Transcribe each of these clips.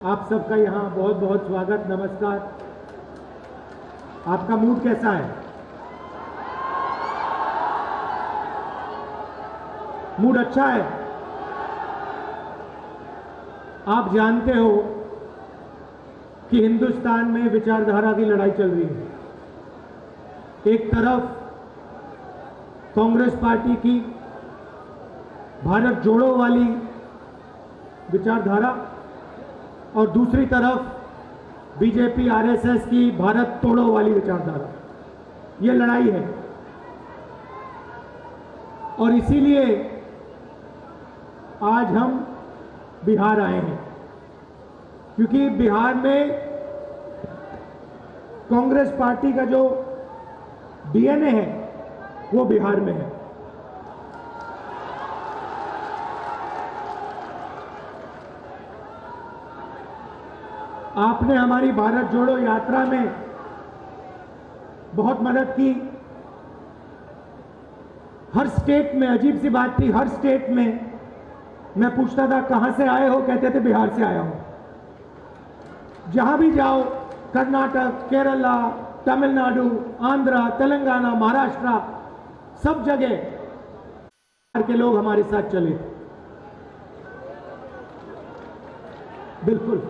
आप सबका यहाँ बहुत बहुत स्वागत, नमस्कार। आपका मूड कैसा है? मूड अच्छा है? आप जानते हो कि हिंदुस्तान में विचारधारा की लड़ाई चल रही है। एक तरफ कांग्रेस पार्टी की भारत जोड़ो वाली विचारधारा और दूसरी तरफ बीजेपी आरएसएस की भारत तोड़ो वाली विचारधारा। ये लड़ाई है और इसीलिए आज हम बिहार आए हैं, क्योंकि बिहार में कांग्रेस पार्टी का जो डीएनए है वो बिहार में है। आपने हमारी भारत जोड़ो यात्रा में बहुत मदद की। हर स्टेट में अजीब सी बात थी, हर स्टेट में मैं पूछता था कहां से आए हो, कहते थे बिहार से आया हूं। जहां भी जाओ, कर्नाटक, केरला, तमिलनाडु, आंध्रा, तेलंगाना, महाराष्ट्र, सब जगह बिहार के लोग हमारे साथ चले। बिल्कुल।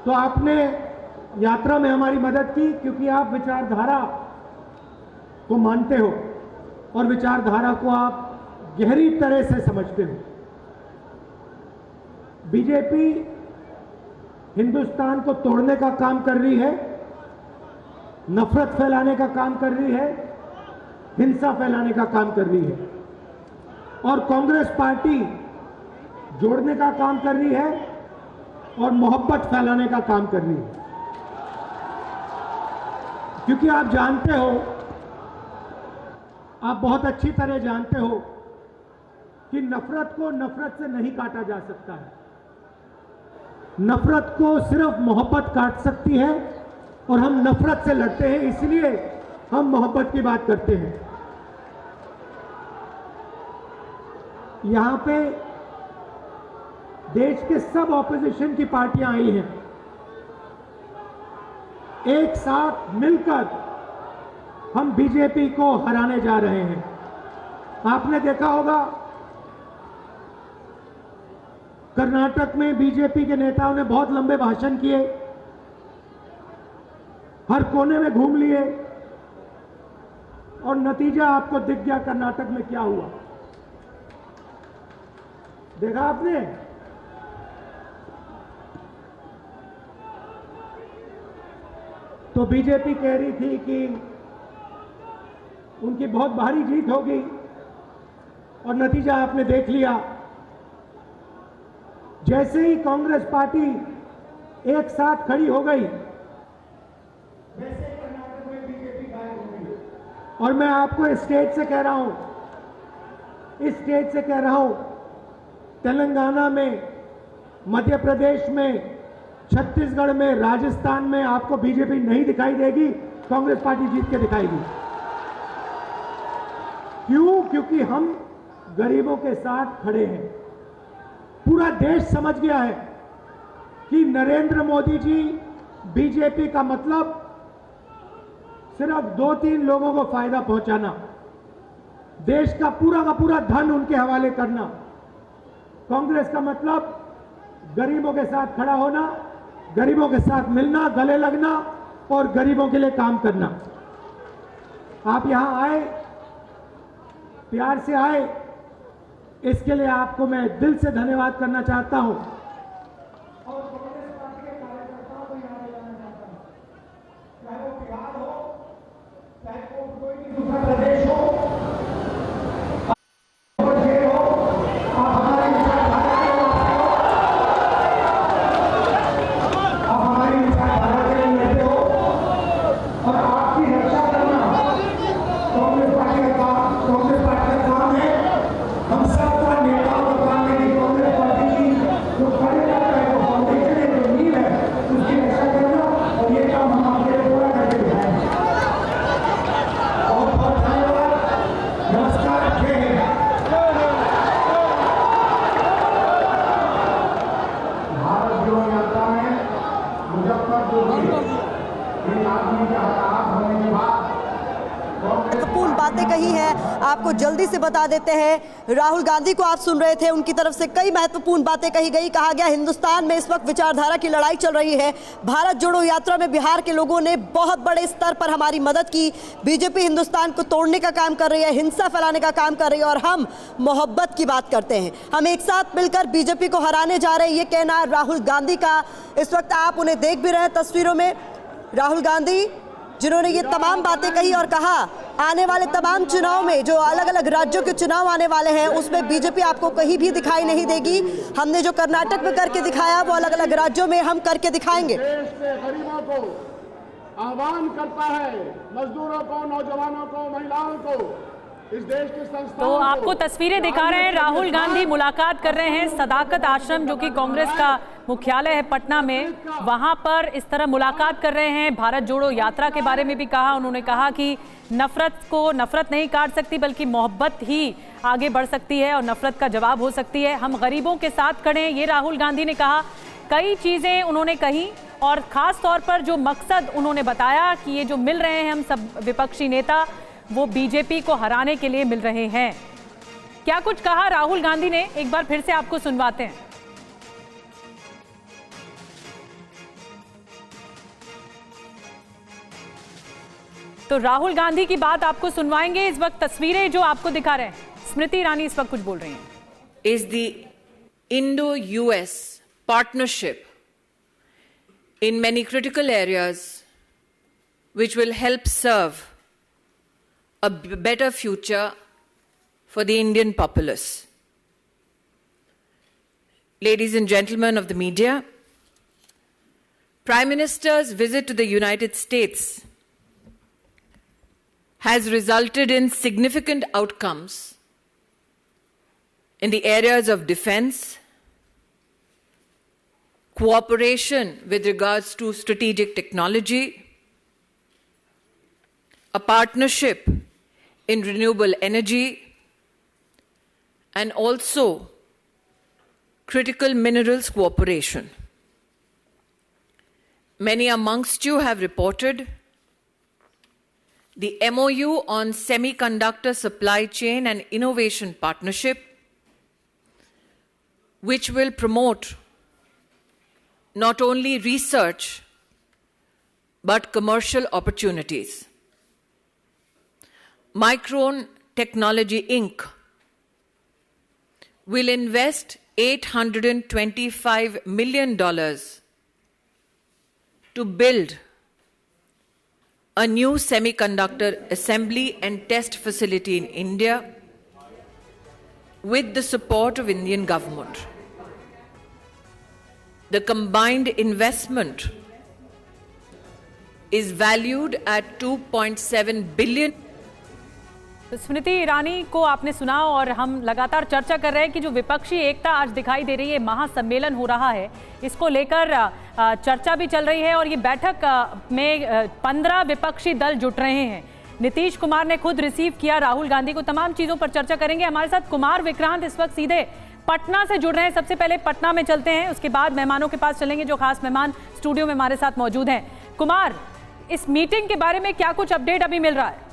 तो आपने यात्रा में हमारी मदद की क्योंकि आप विचारधारा को मानते हो और विचारधारा को आप गहरी तरह से समझते हो। बीजेपी हिंदुस्तान को तोड़ने का काम कर रही है, नफरत फैलाने का काम कर रही है, हिंसा फैलाने का काम कर रही है, और कांग्रेस पार्टी जोड़ने का काम कर रही है और मोहब्बत फैलाने का काम कर रही है। क्योंकि आप जानते हो, आप बहुत अच्छी तरह जानते हो कि नफरत को नफरत से नहीं काटा जा सकता है। नफरत को सिर्फ मोहब्बत काट सकती है और हम नफरत से लड़ते हैं, इसलिए हम मोहब्बत की बात करते हैं। यहां पे देश के सब ऑपोजिशन की पार्टियां आई हैं, एक साथ मिलकर हम बीजेपी को हराने जा रहे हैं। आपने देखा होगा कर्नाटक में बीजेपी के नेताओं ने बहुत लंबे भाषण किए, हर कोने में घूम लिए, और नतीजा आपको दिख गया कर्नाटक में क्या हुआ। देखा आपने? तो बीजेपी कह रही थी कि उनकी बहुत भारी जीत होगी और नतीजा आपने देख लिया। जैसे ही कांग्रेस पार्टी एक साथ खड़ी हो गई, वैसे कर्नाटक में बीजेपी गायब हो गई। और मैं आपको इस स्टेज से कह रहा हूं, इस स्टेज से कह रहा हूं, तेलंगाना में, मध्य प्रदेश में, छत्तीसगढ़ में, राजस्थान में आपको बीजेपी नहीं दिखाई देगी, कांग्रेस पार्टी जीत के दिखाएगी। क्यों? क्योंकि हम गरीबों के साथ खड़े हैं। पूरा देश समझ गया है कि नरेंद्र मोदी जी, बीजेपी का मतलब सिर्फ 2-3 लोगों को फायदा पहुंचाना, देश का पूरा धन उनके हवाले करना। कांग्रेस का मतलब गरीबों के साथ खड़ा होना, गरीबों के साथ मिलना, गले लगना और गरीबों के लिए काम करना। आप यहां आए, प्यार से आए, इसके लिए आपको मैं दिल से धन्यवाद करना चाहता हूं और कांग्रेस पार्टी के कार्यकर्ताओं को यहां लाना चाहता हूं, चाहे वो बिहार हो, चाहे कोई भी दूसरा प्रदेश हो, महत्वपूर्ण बातें कही हैं, आपको जल्दी से बता देते हैं। राहुल गांधी को आप सुन रहे थे, उनकी तरफ से कई महत्वपूर्ण बातें कही गई। कहा गया हिंदुस्तान में इस वक्त विचारधारा की लड़ाई चल रही है। भारत जोड़ो यात्रा में बिहार के लोगों ने बहुत बड़े स्तर पर हमारी मदद की। बीजेपी हिंदुस्तान को तोड़ने का काम कर रही है, हिंसा फैलाने का काम कर रही है, और हम मोहब्बत की बात करते हैं। हम एक साथ मिलकर बीजेपी को हराने जा रहे हैं, ये कहना राहुल गांधी का। इस वक्त आप उन्हें देख भी रहे हैं तस्वीरों में, राहुल गांधी जिन्होंने ये तमाम बातें कही और कहा आने वाले तमाम चुनाव में, जो अलग अलग राज्यों के चुनाव आने वाले हैं, उसमें बीजेपी आपको कहीं भी दिखाई नहीं देगी। हमने जो कर्नाटक में करके दिखाया वो अलग अलग राज्यों में हम करके दिखाएंगे। देश के गरीबों को आह्वान करता है, मजदूरों को, नौजवानों को, महिलाओं को, इस देश के संस्थानों तो आपको तस्वीरें दिखा रहे हैं। राहुल गांधी मुलाकात कर रहे हैं सदाकत आश्रम, जो कि कांग्रेस का मुख्यालय है पटना में, वहां पर इस तरह मुलाकात कर रहे हैं। भारत जोड़ो यात्रा के बारे में भी कहा। उन्होंने कहा कि नफरत नहीं काट सकती, बल्कि मोहब्बत ही आगे बढ़ सकती है और नफरत का जवाब हो सकती है। हम गरीबों के साथ खड़े हैं, ये राहुल गांधी ने कहा। कई चीजें उन्होंने कही और खास तौर पर जो मकसद उन्होंने बताया कि ये जो मिल रहे हैं हम सब विपक्षी नेता, वो बीजेपी को हराने के लिए मिल रहे हैं। क्या कुछ कहा राहुल गांधी ने, एक बार फिर से आपको सुनवाते हैं। तो राहुल गांधी की बात आपको सुनवाएंगे। इस वक्त तस्वीरें जो आपको दिखा रहे हैं, स्मृति ईरानी इस वक्त कुछ बोल रही हैं। Is the Indo-US partnership in many critical areas which will help serve a better future for the Indian populace. Ladies and gentlemen of the media, Prime Minister's visit to the United States has resulted in significant outcomes in the areas of defense, cooperation with regards to strategic technology, a partnership in renewable energy, and also critical minerals cooperation. Many amongst you have reported the MOU on semiconductor supply chain and innovation partnership, which will promote not only research but commercial opportunities. Micron Technology Inc. will invest $825 million to build a new semiconductor assembly and test facility in India with the support of Indian government. The combined investment is valued at $2.7 billion. तो स्मृति ईरानी को आपने सुना और हम लगातार चर्चा कर रहे हैं कि जो विपक्षी एकता आज दिखाई दे रही है, महासम्मेलन हो रहा है, इसको लेकर चर्चा भी चल रही है और ये बैठक में 15 विपक्षी दल जुट रहे हैं। नीतीश कुमार ने खुद रिसीव किया राहुल गांधी को। तमाम चीज़ों पर चर्चा करेंगे। हमारे साथ कुमार विक्रांत इस वक्त सीधे पटना से जुड़ रहे हैं। सबसे पहले पटना में चलते हैं, उसके बाद मेहमानों के पास चलेंगे जो खास मेहमान स्टूडियो में हमारे साथ मौजूद हैं। कुमार, इस मीटिंग के बारे में क्या कुछ अपडेट अभी मिल रहा है?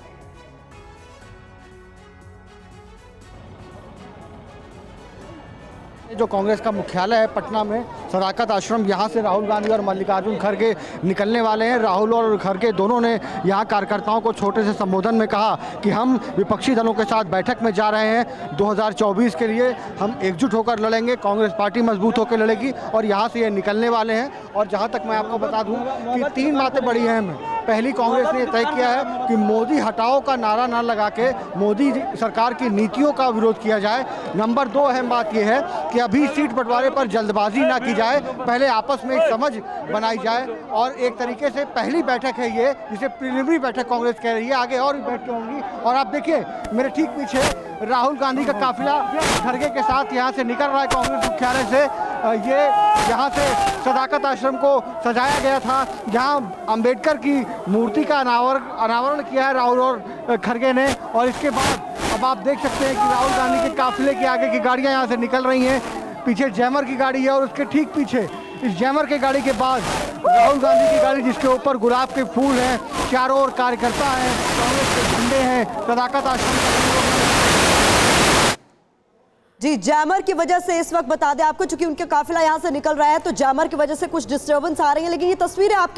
जो कांग्रेस का मुख्यालय है पटना में, सदाकत आश्रम, यहाँ से राहुल गांधी और मल्लिकार्जुन खड़गे निकलने वाले हैं। राहुल और खड़गे दोनों ने यहाँ कार्यकर्ताओं को छोटे से संबोधन में कहा कि हम विपक्षी दलों के साथ बैठक में जा रहे हैं। 2024 के लिए हम एकजुट होकर लड़ेंगे, कांग्रेस पार्टी मजबूत होकर लड़ेगी और यहाँ से ये निकलने वाले हैं। और जहाँ तक मैं आपको बता दूँ कि 3 बातें बड़ी अहम हैं। पहली, कांग्रेस ने तय किया है कि मोदी हटाओ का नारा ना लगा के मोदी सरकार की नीतियों का विरोध किया जाए। नंबर 2 अहम बात यह है कि अभी सीट बंटवारे पर जल्दबाजी ना की जाए, पहले आपस में एक समझ बनाई जाए। और एक तरीके से पहली बैठक है ये, जिसे प्रीलिमिनरी बैठक कांग्रेस कह रही है। आगे और भी बैठकें होंगी। और आप देखिए मेरे ठीक पीछे राहुल गांधी का काफिला खड़गे के साथ यहाँ से निकल रहा है कांग्रेस मुख्यालय से। ये यहाँ से सदाकत आश्रम को सजाया गया था, जहाँ अंबेडकर की मूर्ति का अनावरण किया है राहुल और खड़गे ने। और इसके बाद अब आप देख सकते हैं कि राहुल गांधी के काफिले के आगे की गाड़ियाँ यहाँ से निकल रही हैं। पीछे जैमर की गाड़ी है और उसके ठीक पीछे इस जैमर की गाड़ी के बाद राहुल गांधी की गाड़ी जिसके ऊपर गुलाब के फूल हैं, चारों ओर कार्यकर्ता हैं, कांग्रेस के झंडे हैं, सदाकत आश्रम जी, जैमर की वजह से इस वक्त बता दें आपको, चूंकि उनके काफिला यहां से निकल रहा है तो जैमर की वजह से कुछ डिस्टर्बेंस आ रही है, लेकिन ये तस्वीरें आप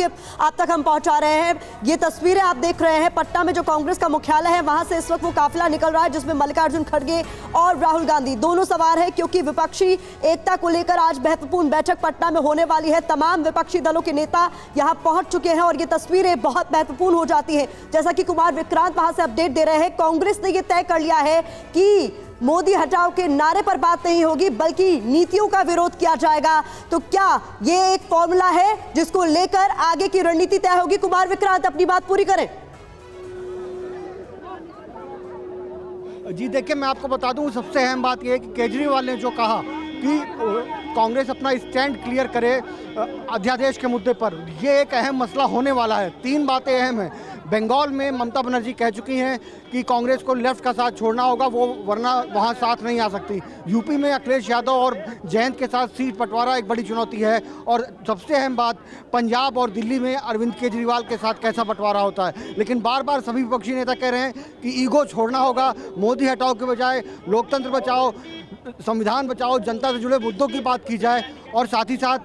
तक हम पहुंचा रहे हैं। ये तस्वीरें आप देख रहे हैं पटना में जो कांग्रेस का मुख्यालय है वहां से इस वक्त वो काफिला निकल रहा है, जिसमें मल्लिकार्जुन खड़गे और राहुल गांधी दोनों सवार है, क्योंकि विपक्षी एकता को लेकर आज महत्वपूर्ण बैठक पटना में होने वाली है। तमाम विपक्षी दलों के नेता यहाँ पहुंच चुके हैं और ये तस्वीरें बहुत महत्वपूर्ण हो जाती है। जैसा कि कुमार विक्रांत वहां से अपडेट दे रहे हैं, कांग्रेस ने यह तय कर लिया है कि मोदी हटाओ के नारे पर बात नहीं होगी, बल्कि नीतियों का विरोध किया जाएगा। तो क्या ये एक फॉर्मूला है जिसको लेकर आगे की रणनीति तय होगी? कुमार विक्रांत अपनी बात पूरी करें। जी देखिए, मैं आपको बता दूं, सबसे अहम बात यह है कि केजरीवाल ने जो कहा कि कांग्रेस अपना स्टैंड क्लियर करे अध्यादेश के मुद्दे पर, ये एक अहम मसला होने वाला है। 3 बातें अहम हैं। बंगाल में ममता बनर्जी कह चुकी हैं कि कांग्रेस को लेफ्ट का साथ छोड़ना होगा, वो वरना वहाँ साथ नहीं आ सकती। यूपी में अखिलेश यादव और जयंत के साथ सीट बंटवारा एक बड़ी चुनौती है। और सबसे अहम बात, पंजाब और दिल्ली में अरविंद केजरीवाल के साथ कैसा बंटवारा होता है। लेकिन बार बार सभी विपक्षी नेता कह रहे हैं कि ईगो छोड़ना होगा, मोदी हटाओ के बजाय लोकतंत्र बचाओ, संविधान बचाओ, जनता से जुड़े मुद्दों की बात की जाए और साथ ही साथ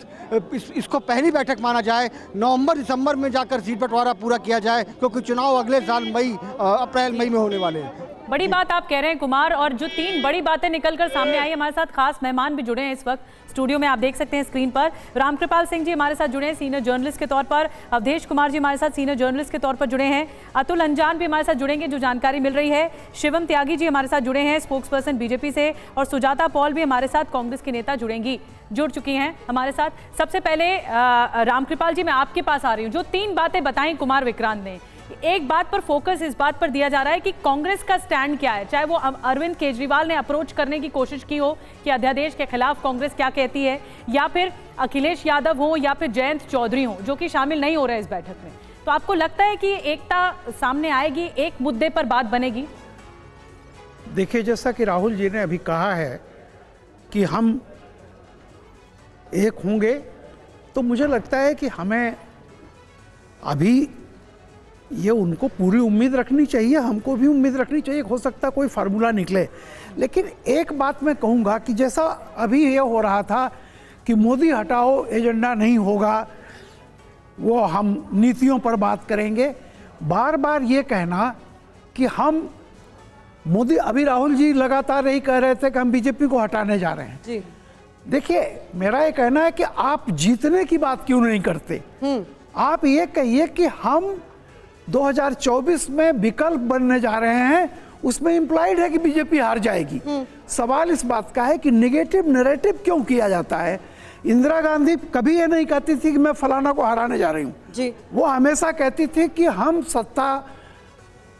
इसको पहली बैठक माना जाए। नवंबर दिसंबर में जाकर सीट बंटवारा पूरा किया जाए, क्योंकि चुनाव अगले साल अप्रैल मई में होने वाले हैं। बड़ी बात आप कह रहे हैं कुमार, और जो 3 बड़ी बातें निकलकर सामने आई, हमारे साथ खास मेहमान भी जुड़े हैं इस वक्त स्टूडियो में, आप देख सकते हैं स्क्रीन पर। रामकृपाल सिंह जी हमारे साथ जुड़े हैं सीनियर जर्नलिस्ट के तौर पर, अवधेश कुमार जी हमारे साथ सीनियर जर्नलिस्ट के तौर पर जुड़े हैं, अतुल अंजान भी हमारे साथ जुड़ेंगे जो जानकारी मिल रही है, शिवम त्यागी जी हमारे साथ जुड़े हैं स्पोक्स पर्सन बीजेपी से, और सुजाता पॉल भी हमारे साथ कांग्रेस के नेता जुड़ चुकी हैं हमारे साथ। सबसे पहले रामकृपाल जी, मैं आपके पास आ रही हूँ। जो 3 बातें बताई कुमार विक्रांत ने, एक बात पर फोकस इस बात पर दिया जा रहा है कि कांग्रेस का स्टैंड क्या है, चाहे वो अरविंद केजरीवाल ने अप्रोच करने की कोशिश की हो कि अध्यादेश के खिलाफ कांग्रेस क्या कहती है, या फिर अखिलेश यादव हो या फिर जयंत चौधरी हो जो कि शामिल नहीं हो रहे इस बैठक में। तो आपको लगता है कि एकता सामने आएगी, एक मुद्दे पर बात बनेगी? देखिए, जैसा कि राहुल जी ने अभी कहा है कि हम एक होंगे, तो मुझे लगता है कि हमें अभी ये उनको पूरी उम्मीद रखनी चाहिए, हमको भी उम्मीद रखनी चाहिए, हो सकता है कोई फार्मूला निकले। लेकिन एक बात मैं कहूँगा कि जैसा अभी ये हो रहा था कि मोदी हटाओ एजेंडा नहीं होगा, वो हम नीतियों पर बात करेंगे, बार बार ये कहना कि हम मोदी, अभी राहुल जी लगातार यही कह रहे थे कि हम बीजेपी को हटाने जा रहे हैं जी। देखिए, मेरा ये कहना है कि आप जीतने की बात क्यों नहीं करते? आप ये कहिए कि हम 2024 में विकल्प बनने जा रहे हैं, उसमें इंप्लाइड है कि बीजेपी हार जाएगी। सवाल इस बात का है कि नेगेटिव नैरेटिव क्यों किया जाता है? इंदिरा गांधी कभी ये नहीं कहती थी कि मैं फलाना को हराने जा रही हूँ जी, वो हमेशा कहती थी कि हम सत्ता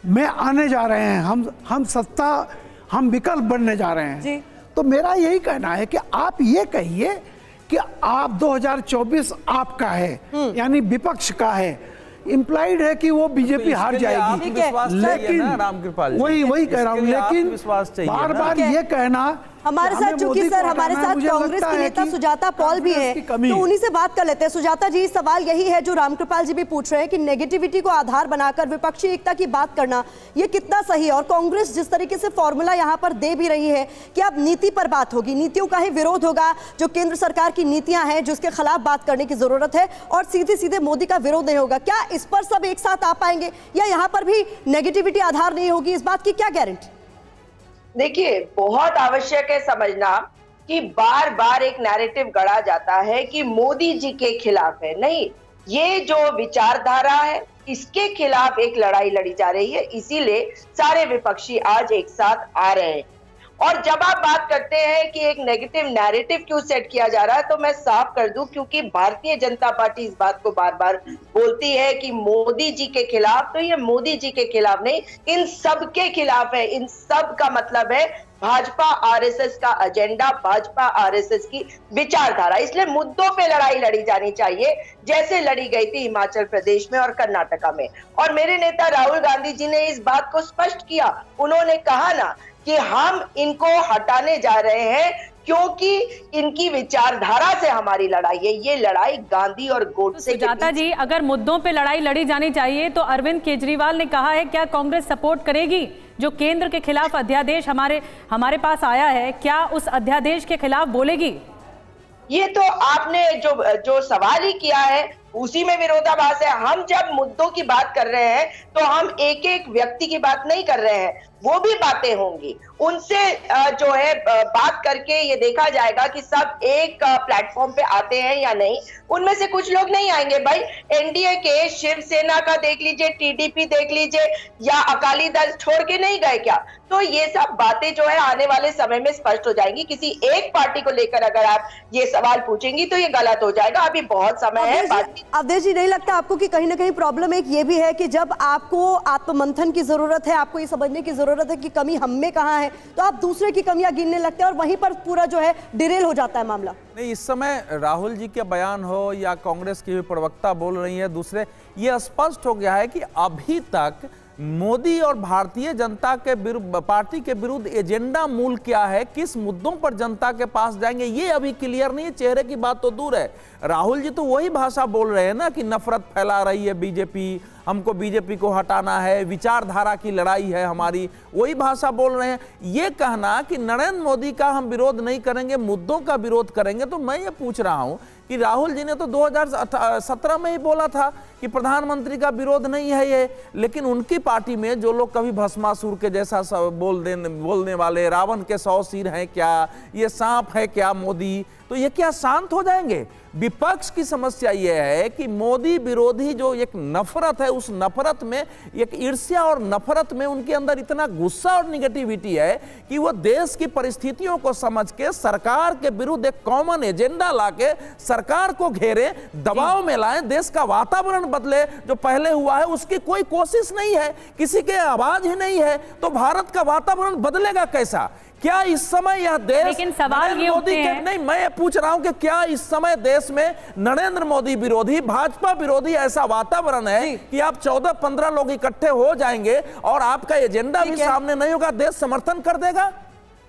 में आने जा रहे हैं, हम विकल्प बनने जा रहे हैं जी। तो मेरा यही कहना है कि आप ये कहिए कि आप 2024 आपका है, यानी विपक्ष का है, इम्प्लाइड है कि वो बीजेपी हार जाएगी। लेकिन वही कह रहा हूँ, लेकिन बार बार ये कहना हमारे साथ चूंकि सर हमारे साथ कांग्रेस की नेता सुजाता पॉल भी है, तो उन्हीं से बात कर लेते हैं। सुजाता जी, सवाल यही है जो रामकृपाल जी भी पूछ रहे हैं कि नेगेटिविटी को आधार बनाकर विपक्षी एकता की बात करना ये कितना सही है? और कांग्रेस जिस तरीके से फॉर्मूला यहाँ पर दे भी रही है कि अब नीति पर बात होगी, नीतियों का ही विरोध होगा, जो केंद्र सरकार की नीतियां हैं जिसके खिलाफ बात करने की जरूरत है, और सीधे सीधे मोदी का विरोध नहीं होगा। क्या इस पर सब एक साथ आ पाएंगे या यहाँ पर भी नेगेटिविटी आधार नहीं होगी? इस बात की क्या गारंटी? देखिए, बहुत आवश्यक है समझना कि बार बार एक नैरेटिव गढ़ा जाता है कि मोदी जी के खिलाफ है। नहीं, ये जो विचारधारा है इसके खिलाफ एक लड़ाई लड़ी जा रही है, इसीलिए सारे विपक्षी आज एक साथ आ रहे हैं। और जब आप बात करते हैं कि एक नेगेटिव नैरेटिव क्यों सेट किया जा रहा है, तो मैं साफ कर दूं, क्योंकि भारतीय जनता पार्टी इस बात को बार बार बोलती है कि मोदी जी के खिलाफ, तो ये मोदी जी के खिलाफ नहीं, इन सब के खिलाफ है। इन सब का मतलब है भाजपा आरएसएस का एजेंडा, भाजपा आरएसएस की विचारधारा। इसलिए मुद्दों पे लड़ाई लड़ी जानी चाहिए, जैसे लड़ी गई थी हिमाचल प्रदेश में और कर्नाटका में। और मेरे नेता राहुल गांधी जी ने इस बात को स्पष्ट किया, उन्होंने कहा ना कि हम इनको हटाने जा रहे हैं क्योंकि इनकी विचारधारा से हमारी लड़ाई है। ये लड़ाई गांधी और तो गोडसे के सुजाता जी, अगर मुद्दों पे लड़ाई लड़ी जानी चाहिए तो अरविंद केजरीवाल ने कहा है, क्या कांग्रेस सपोर्ट करेगी जो केंद्र के खिलाफ अध्यादेश हमारे पास आया है, क्या उस अध्यादेश के खिलाफ बोलेगी? ये तो आपने जो सवाल ही किया है उसी में विरोधाभास है। हम जब मुद्दों की बात कर रहे हैं तो हम एक एक व्यक्ति की बात नहीं कर रहे हैं, वो भी बातें होंगी, उनसे जो है बात करके ये देखा जाएगा कि सब एक प्लेटफॉर्म पे आते हैं या नहीं। उनमें से कुछ लोग नहीं आएंगे भाई। एनडीए के शिवसेना का देख लीजिए, टीडीपी देख लीजिए, या अकाली दल छोड़ के नहीं गए क्या? तो ये सब बातें जो है आने वाले समय में स्पष्ट हो जाएंगी। किसी एक पार्टी को लेकर अगर आप ये सवाल पूछेंगी तो ये गलत हो जाएगा। अभी बहुत समय है। अवधेश जी, नहीं लगता आपको कि कहीं ना कहीं प्रॉब्लम एक ये भी है कि जब आपको आत्ममंथन की जरूरत है, आपको ये समझने की जरूरत है कि कमी हम में कहाँ है, तो आप दूसरे की कमियां गिनने लगते हैं और वहीं पर पूरा जो है डिरेल हो जाता है मामला? नहीं, इस समय राहुल जी के बयान हो या कांग्रेस की प्रवक्ता बोल रही है दूसरे, ये स्पष्ट हो गया है कि अभी तक मोदी और भारतीय जनता के पार्टी के विरुद्ध एजेंडा मूल क्या है, किस मुद्दों पर जनता के पास जाएंगे, ये अभी क्लियर नहीं है। चेहरे की बात तो दूर है, राहुल जी तो वही भाषा बोल रहे हैं ना कि नफरत फैला रही है बीजेपी, हमको बीजेपी को हटाना है, विचारधारा की लड़ाई है हमारी, वही भाषा बोल रहे हैं। ये कहना कि नरेंद्र मोदी का हम विरोध नहीं करेंगे, मुद्दों का विरोध करेंगे, तो मैं ये पूछ रहा हूं कि राहुल जी ने तो 2017 में ही बोला था कि प्रधानमंत्री का विरोध नहीं है ये, लेकिन उनकी पार्टी में जो लोग कभी भस्मासुर के जैसा बोलने वाले, रावण के 100 सिर हैं क्या, ये सांप है क्या मोदी, तो ये क्या शांत हो जाएंगे? विपक्ष की समस्या यह है कि मोदी विरोधी जो एक नफरत है, उस नफरत में एक ईर्ष्या और नफरत में उनके अंदर इतना गुस्सा और निगेटिविटी है कि वो देश की परिस्थितियों को समझ के सरकार के विरुद्ध एक कॉमन एजेंडा लाके सरकार को घेरे, दबाव में लाएं, देश का वातावरण बदले। जो पहले हुआ है उसकी कोई कोशिश नहीं है, किसी के आवाज ही नहीं है, तो भारत का वातावरण बदलेगा कैसा? क्या इस समय यह देश, लेकिन सवाल ये उठते हैं, नहीं, मैं पूछ रहा हूं कि क्या इस समय देश में नरेंद्र मोदी विरोधी, भाजपा विरोधी ऐसा वातावरण है कि आप 14-15 लोग इकट्ठे हो जाएंगे और आपका एजेंडा भी सामने नहीं होगा, देश समर्थन कर देगा?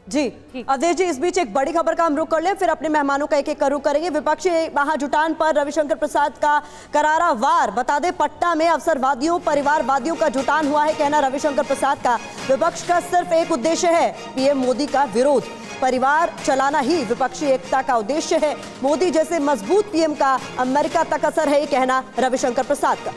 जी अवधेश जी, इस बीच एक बड़ी खबर का हम रुख कर ले, फिर अपने मेहमानों का एक एक रुख करेंगे। विपक्षी महाजुटान पर रविशंकर प्रसाद का करारा वार। बता दें, पटना में अवसरवादियों, परिवारवादियों का जुटान हुआ है, कहना रविशंकर प्रसाद का। विपक्ष का सिर्फ एक उद्देश्य है, पीएम मोदी का विरोध। परिवार चलाना ही विपक्षी एकता का उद्देश्य है। मोदी जैसे मजबूत पीएम का अमेरिका तक असर है, ये कहना रविशंकर प्रसाद का।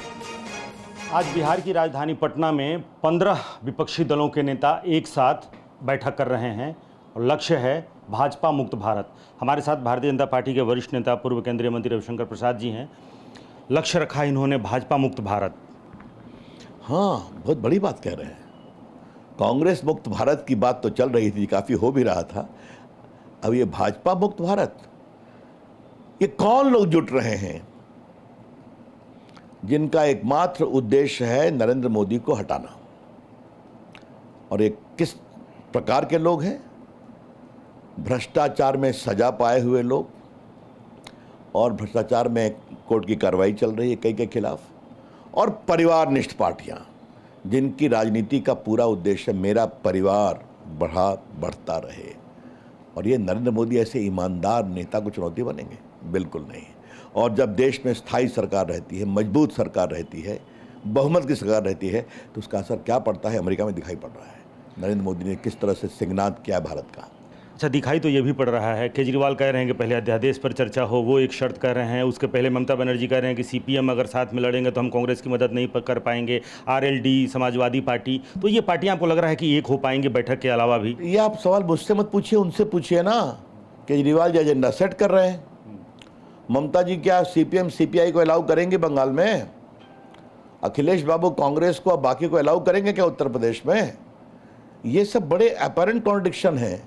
आज बिहार की राजधानी पटना में 15 विपक्षी दलों के नेता एक साथ बैठक कर रहे हैं और लक्ष्य है भाजपा मुक्त भारत। हमारे साथ भारतीय जनता पार्टी के वरिष्ठ नेता पूर्व केंद्रीय मंत्री रविशंकर प्रसाद जी हैं। लक्ष्य रखा इन्होंने भाजपा मुक्त भारत। हाँ, बहुत बड़ी बात कह रहे हैं। कांग्रेस मुक्त भारत की बात तो चल रही थी, काफ़ी हो भी रहा था। अब ये भाजपा मुक्त भारत, ये कौन लोग जुट रहे हैं जिनका एकमात्र उद्देश्य है नरेंद्र मोदी को हटाना? और ये किस प्रकार के लोग हैं? भ्रष्टाचार में सजा पाए हुए लोग, और भ्रष्टाचार में कोर्ट की कार्रवाई चल रही है कई के खिलाफ, और परिवारनिष्ठ पार्टियां जिनकी राजनीति का पूरा उद्देश्य मेरा परिवार बढ़ता रहे। और ये नरेंद्र मोदी ऐसे ईमानदार नेता को चुनौती बनेंगे? बिल्कुल नहीं। और जब देश में स्थायी सरकार रहती है, मजबूत सरकार रहती है, बहुमत की सरकार रहती है, तो उसका असर क्या पड़ता है अमेरिका में दिखाई पड़ रहा है। नरेंद्र मोदी ने किस तरह से सिग्नात किया भारत का। अच्छा, दिखाई तो ये भी पड़ रहा है, केजरीवाल कह रहे हैं कि पहले अध्यादेश पर चर्चा हो, वो एक शर्त कह रहे हैं। उसके पहले ममता बनर्जी कह रहे हैं कि सीपीएम अगर साथ में लड़ेंगे तो हम कांग्रेस की मदद नहीं कर पाएंगे, आरएलडी, समाजवादी पार्टी। तो ये पार्टियां आपको लग रहा है कि एक हो पाएंगे बैठक के अलावा भी? ये आप सवाल मुझसे मत पूछिए, उनसे पूछिए ना। केजरीवाल जी एजेंडा सेट कर रहे हैं। ममता जी क्या सीपीएम सीपीआई को अलाउ करेंगे बंगाल में? अखिलेश बाबू कांग्रेस को, अब बाकी को अलाउ करेंगे क्या उत्तर प्रदेश में? ये सब बड़े अपैरेंट कॉन्ट्रडिक्शन है।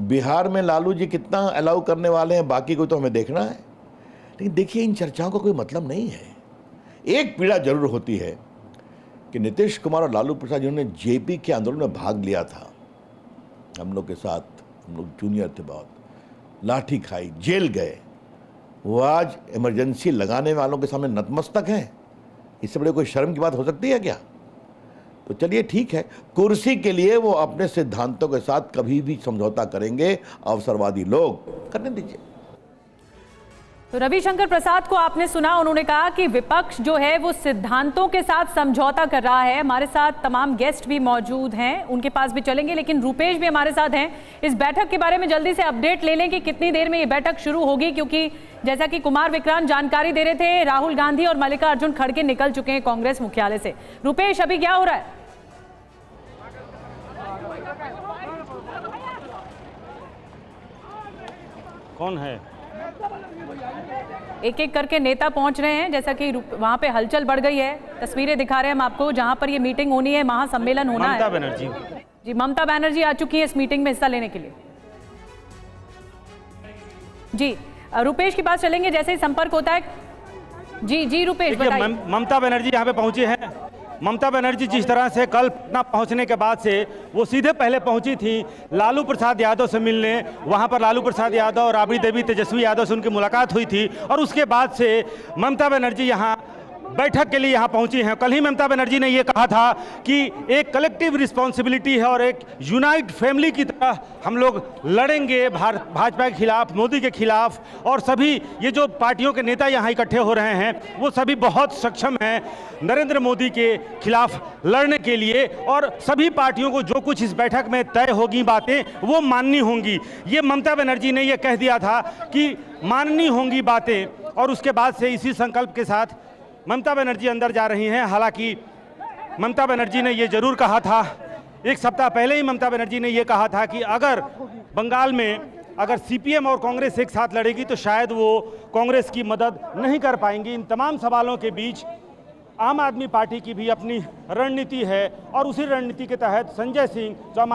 बिहार में लालू जी कितना अलाउ करने वाले हैं, बाकी को तो हमें देखना है। लेकिन देखिए, इन चर्चाओं का कोई मतलब नहीं है। एक पीड़ा जरूर होती है कि नीतीश कुमार और लालू प्रसाद जिन्होंने जेपी के आंदोलन में भाग लिया था, हम लोग के साथ, हम लोग जूनियर थे बहुत, लाठी खाई, जेल गए, वो आज इमरजेंसी लगाने वालों के सामने नतमस्तक हैं। इससे बड़े कोई शर्म की बात हो सकती है क्या? तो चलिए ठीक है, कुर्सी के लिए वो अपने सिद्धांतों के साथ कभी भी समझौता करेंगे, अवसरवादी लोग, करने दीजिए। तो रविशंकर प्रसाद को आपने सुना, उन्होंने कहा कि विपक्ष जो है वो सिद्धांतों के साथ समझौता कर रहा है। हमारे साथ तमाम गेस्ट भी मौजूद हैं, उनके पास भी चलेंगे, लेकिन रुपेश भी हमारे साथ हैं। इस बैठक के बारे में जल्दी से अपडेट ले लें कि कितनी देर में ये बैठक शुरू होगी, क्योंकि जैसा कि कुमार विक्रांत जानकारी दे रहे थे, राहुल गांधी और मल्लिकार्जुन खड़गे निकल चुके हैं कांग्रेस मुख्यालय से। रुपेश, अभी क्या हो रहा है? कौन है? एक एक करके नेता पहुंच रहे हैं, जैसा कि वहां पे हलचल बढ़ गई है। तस्वीरें दिखा रहे हैं हम आपको, जहां पर ये मीटिंग होनी है, महासम्मेलन होना है। ममता बनर्जी जी, ममता बनर्जी आ चुकी है इस मीटिंग में हिस्सा लेने के लिए। जी रुपेश के पास चलेंगे, जैसे ही संपर्क होता है। जी रुपेश बताइए। ममता बनर्जी यहाँ पे पहुंची हैं। ममता बनर्जी जिस तरह से कल पटना पहुंचने के बाद से वो सीधे पहले पहुंची थी लालू प्रसाद यादव से मिलने। वहां पर लालू प्रसाद यादव और राबड़ी देवी तेजस्वी यादव से उनकी मुलाकात हुई थी, और उसके बाद से ममता बनर्जी यहाँ बैठक के लिए यहाँ पहुंची हैं। कल ही ममता बनर्जी ने ये कहा था कि एक कलेक्टिव रिस्पॉन्सिबिलिटी है और एक यूनाइट फैमिली की तरह हम लोग लड़ेंगे भाजपा के खिलाफ, मोदी के खिलाफ, और सभी ये जो पार्टियों के नेता यहाँ इकट्ठे हो रहे हैं वो सभी बहुत सक्षम हैं नरेंद्र मोदी के खिलाफ लड़ने के लिए, और सभी पार्टियों को जो कुछ इस बैठक में तय होगी बातें वो माननी होंगी। ये ममता बनर्जी ने ये कह दिया था कि माननी होंगी बातें, और उसके बाद से इसी संकल्प के साथ ममता बनर्जी अंदर जा रही हैं। हालांकि ममता बनर्जी ने ये जरूर कहा था, एक सप्ताह पहले ही ममता बनर्जी ने ये कहा था कि अगर बंगाल में अगर सीपीएम और कांग्रेस एक साथ लड़ेगी तो शायद वो कांग्रेस की मदद नहीं कर पाएंगी। इन तमाम सवालों के बीच आम आदमी पार्टी की भी अपनी रणनीति है, और उसी रणनीति के तहत संजय सिंह जो आम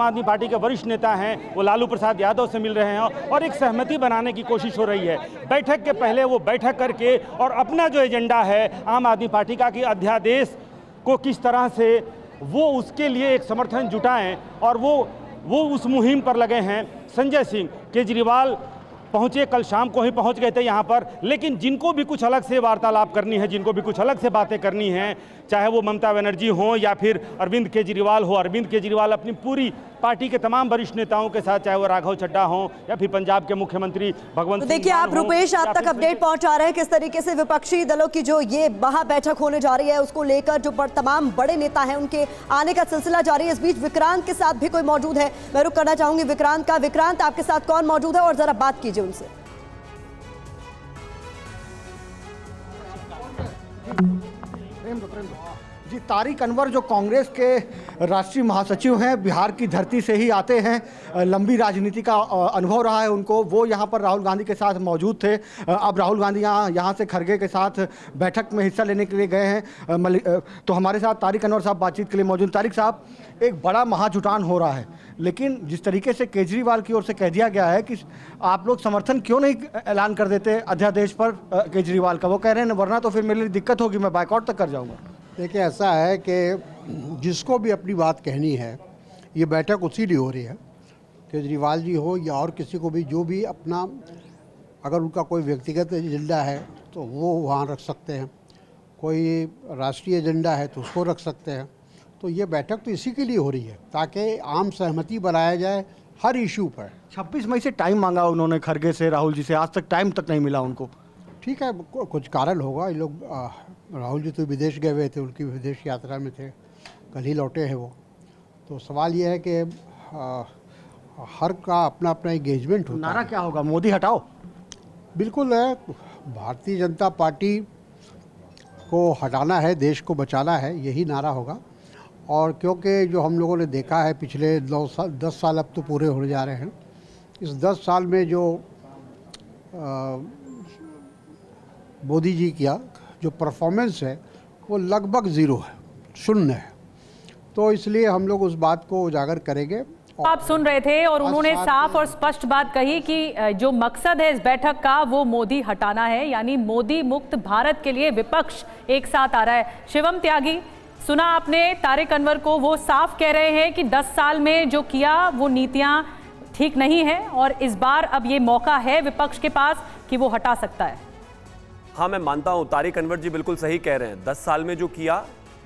आदमी पार्टी के वरिष्ठ नेता हैं वो लालू प्रसाद यादव से मिल रहे हैं, और एक सहमति बनाने की कोशिश हो रही है। बैठक के पहले वो बैठक करके और अपना जो एजेंडा है आम आदमी पार्टी का कि अध्यादेश को किस तरह से वो उसके लिए एक समर्थन जुटाएं, और वो उस मुहिम पर लगे हैं। संजय सिंह केजरीवाल पहुंचे, कल शाम को ही पहुंच गए थे यहाँ पर, लेकिन जिनको भी कुछ अलग से वार्तालाप करनी है, जिनको भी कुछ अलग से बातें करनी हैं, चाहे वो ममता बनर्जी हो या फिर अरविंद केजरीवाल हो, अरविंद केजरीवाल अपनी पूरी पार्टी के तमाम वरिष्ठ नेताओं के साथ, चाहे वो राघव चड्ढा हो या फिर पंजाब के मुख्यमंत्री भगवंत सिंह। देखिए आप रुपेश, आप तक अपडेट पहुंचा रहे हैं किस तरीके से विपक्षी दलों की जो ये महा बैठक होने जा रही है उसको लेकर जो तमाम बड़े नेता हैं उनके आने का सिलसिला जारी है। इस बीच विक्रांत के साथ भी कोई मौजूद है, मैं रुक करना चाहूंगी विक्रांत का। विक्रांत, आपके साथ कौन मौजूद है और जरा बात कीजिए उनसे। जी, तारिक अनवर जो कांग्रेस के राष्ट्रीय महासचिव हैं, बिहार की धरती से ही आते हैं, लंबी राजनीति का अनुभव रहा है उनको, वो यहाँ पर राहुल गांधी के साथ मौजूद थे। अब राहुल गांधी यहाँ से खड़गे के साथ बैठक में हिस्सा लेने के लिए गए हैं। तो हमारे साथ तारिक अनवर साहब बातचीत के लिए मौजूद। तारिक साहब, एक बड़ा महाजुटान हो रहा है, लेकिन जिस तरीके से केजरीवाल की ओर से कह दिया गया है कि आप लोग समर्थन क्यों नहीं ऐलान कर देते अध्यादेश पर केजरीवाल का, वो कह रहे हैं वरना तो फिर मेरे लिए दिक्कत होगी, मैं बाइकआउट तक कर जाऊँगा। देखिए, ऐसा है कि जिसको भी अपनी बात कहनी है, ये बैठक उसी लिए हो रही है, केजरीवाल जी हो या और किसी को भी, जो भी अपना अगर उनका कोई व्यक्तिगत एजेंडा है तो वो वहाँ रख सकते हैं, कोई राष्ट्रीय एजेंडा है तो उसको रख सकते हैं। तो ये बैठक तो इसी के लिए हो रही है ताकि आम सहमति बनाया जाए हर इशू पर। 26 मई से टाइम मांगा उन्होंने खड़गे से, राहुल जी से, आज तक टाइम तक नहीं मिला उनको। ठीक है, कुछ कारण होगा। ये लोग राहुल जी तो विदेश गए हुए थे, उनकी विदेश यात्रा में थे, कल ही लौटे हैं वो। तो सवाल ये है कि हर का अपना अपना एंगेजमेंट होता है। नारा क्या होगा? मोदी हटाओ। बिल्कुल है, भारतीय जनता पार्टी को हटाना है, देश को बचाना है, यही नारा होगा। और क्योंकि जो हम लोगों ने देखा है पिछले 10 साल अब तो पूरे होने जा रहे हैं, इस 10 साल में जो मोदी जी का जो परफॉर्मेंस है वो लगभग ज़ीरो है, शून्य है। तो इसलिए हम लोग उस बात को उजागर करेंगे। आप सुन रहे थे, और उन्होंने साफ और स्पष्ट बात कही कि जो मकसद है इस बैठक का वो मोदी हटाना है, यानी मोदी मुक्त भारत के लिए विपक्ष एक साथ आ रहा है। शिवम त्यागी, सुना आपने तारिक अनवर को, वो साफ कह रहे हैं कि 10 साल में जो किया वो नीतियां ठीक नहीं है, और इस बार अब ये मौका है विपक्ष के पास कि वो हटा सकता है। हाँ, मैं मानता हूं तारिक अनवर जी बिल्कुल सही कह रहे हैं। 10 साल में जो किया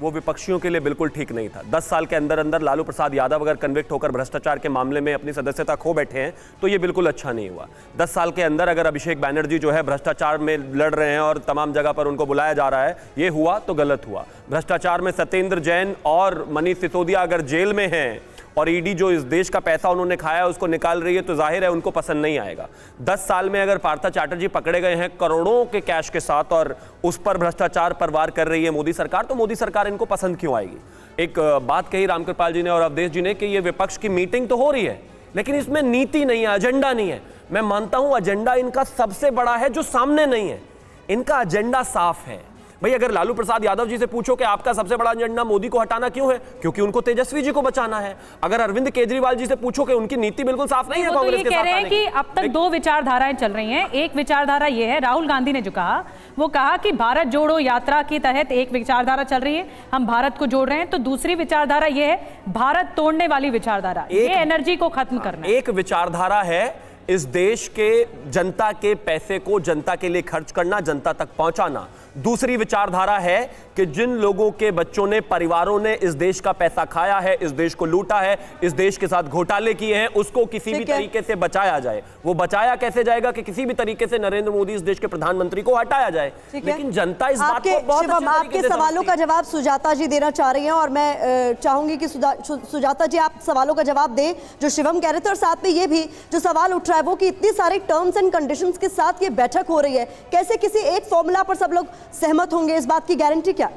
वो विपक्षियों के लिए बिल्कुल ठीक नहीं था। 10 साल के अंदर अंदर लालू प्रसाद यादव अगर कन्विक्ट होकर भ्रष्टाचार के मामले में अपनी सदस्यता खो बैठे हैं तो ये बिल्कुल अच्छा नहीं हुआ। 10 साल के अंदर अगर अभिषेक बैनर्जी जो है भ्रष्टाचार में लड़ रहे हैं और तमाम जगह पर उनको बुलाया जा रहा है, ये हुआ तो गलत हुआ। भ्रष्टाचार में सत्येंद्र जैन और मनीष सिसोदिया अगर जेल में हैं और ईडी जो इस देश का पैसा उन्होंने खाया उसको निकाल रही है तो जाहिर है उनको पसंद नहीं आएगा। 10 साल में अगर पार्थ चैटर्जी पकड़े गए हैं करोड़ों के कैश के साथ और उस पर भ्रष्टाचार पर वार कर रही है मोदी सरकार, तो मोदी सरकार इनको पसंद क्यों आएगी? एक बात कही रामकृपाल जी ने और अवधेश जी ने कि ये विपक्ष की मीटिंग तो हो रही है लेकिन इसमें नीति नहीं है, एजेंडा नहीं है। मैं मानता हूं एजेंडा इनका सबसे बड़ा है जो सामने नहीं है। इनका एजेंडा साफ है। भाई अगर लालू प्रसाद यादव जी से पूछो कि आपका सबसे बड़ा एजेंडा मोदी को हटाना क्यों है, क्योंकि उनको तेजस्वी जी को बचाना है। अगर अरविंद केजरीवाल जी से पूछो कि उनकी नीति बिल्कुल साफ नहीं है कांग्रेस के साथ, कह रहे हैं कि अब तक 2 विचारधाराएं चल रही हैं। एक विचारधारा ये है, राहुल गांधी ने जो कहा वो कहा कि भारत जोड़ो यात्रा के तहत एक विचारधारा चल रही है, हम भारत को जोड़ रहे हैं। तो दूसरी विचारधारा ये है भारत तोड़ने वाली विचारधारा, ये एनर्जी को खत्म करना। एक विचारधारा है इस देश के जनता के पैसे को जनता के लिए खर्च करना, जनता तक पहुंचाना। दूसरी विचारधारा है कि जिन लोगों के बच्चों ने, परिवारों ने इस देश का पैसा खाया है, इस देश को लूटा है, इस देश के साथ घोटाले किए हैं, उसको किसी भी तरीके से बचाया जाए। वो बचाया कैसे जाएगा कि किसी भी तरीके से नरेंद्र मोदी इस देश के प्रधानमंत्री को हटाया जाए। लेकिन जनता इस बात को बहुत अच्छे आपके सवालों का जवाब सुजाता जी देना चाह रही हैं और मैं चाहूंगी कि सुजाता जी आप सवालों का जवाब दें जो शिवम कह रहे थे। और साथ में ये भी जो सवाल उठ रहा है वो कि इतनी सारे टर्म्स एंड कंडीशंस के साथ ये बैठक हो रही है, कैसे किसी एक फॉर्मूला पर सब लोग सहमत होंगे? इस बात की गारंटी क्या?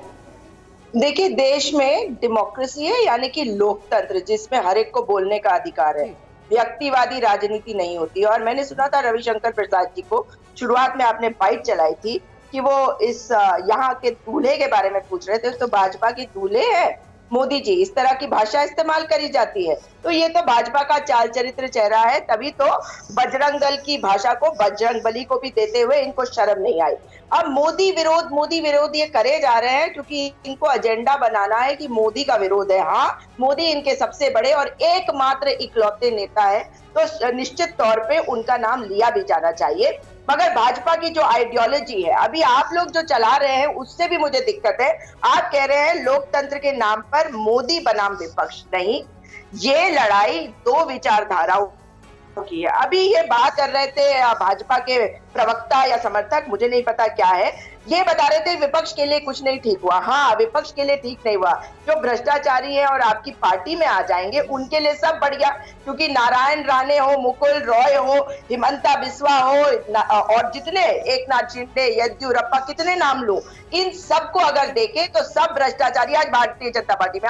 देखिए, देश में डेमोक्रेसी है, यानी कि लोकतंत्र, जिसमें हर एक को बोलने का अधिकार है। व्यक्तिवादी राजनीति नहीं होती। और मैंने सुना था रविशंकर प्रसाद जी को शुरुआत में आपने बाइट चलाई थी कि वो इस यहाँ के दूल्हे के बारे में पूछ रहे थे, तो भाजपा के दूल्हे हैं मोदी जी, इस तरह की भाषा इस्तेमाल करी जाती है। तो ये तो भाजपा का चाल चरित्र चेहरा है, तभी तो बजरंग दल की भाषा को बजरंग बली को भी देते हुए इनको शर्म नहीं आई। अब मोदी विरोध ये करे जा रहे हैं क्योंकि इनको एजेंडा बनाना है कि मोदी का विरोध है। हाँ, मोदी इनके सबसे बड़े और एकमात्र इकलौते नेता है, तो निश्चित तौर पे उनका नाम लिया भी जाना चाहिए। मगर भाजपा की जो आइडियोलॉजी है अभी आप लोग जो चला रहे हैं उससे भी मुझे दिक्कत है। आप कह रहे हैं लोकतंत्र के नाम पर मोदी बनाम विपक्ष। नहीं, ये लड़ाई 2 विचारधाराओं की है। अभी ये बात कर रहे थे भाजपा के प्रवक्ता या समर्थक, मुझे नहीं पता क्या है, ये बता रहे थे विपक्ष के लिए कुछ नहीं ठीक हुआ। हाँ, विपक्ष के लिए ठीक नहीं हुआ। जो भ्रष्टाचारी है और आपकी पार्टी में आ जाएंगे उनके लिए सब बढ़िया, क्योंकि नारायण राणे हो, मुकुल रॉय हो, हिमंता बिस्वा हो और जितने एकनाथ शिंदे, येदियुरप्पा, कितने नाम लूं, इन सबको अगर देखें तो सब भ्रष्टाचारी आज भारतीय जनता पार्टी में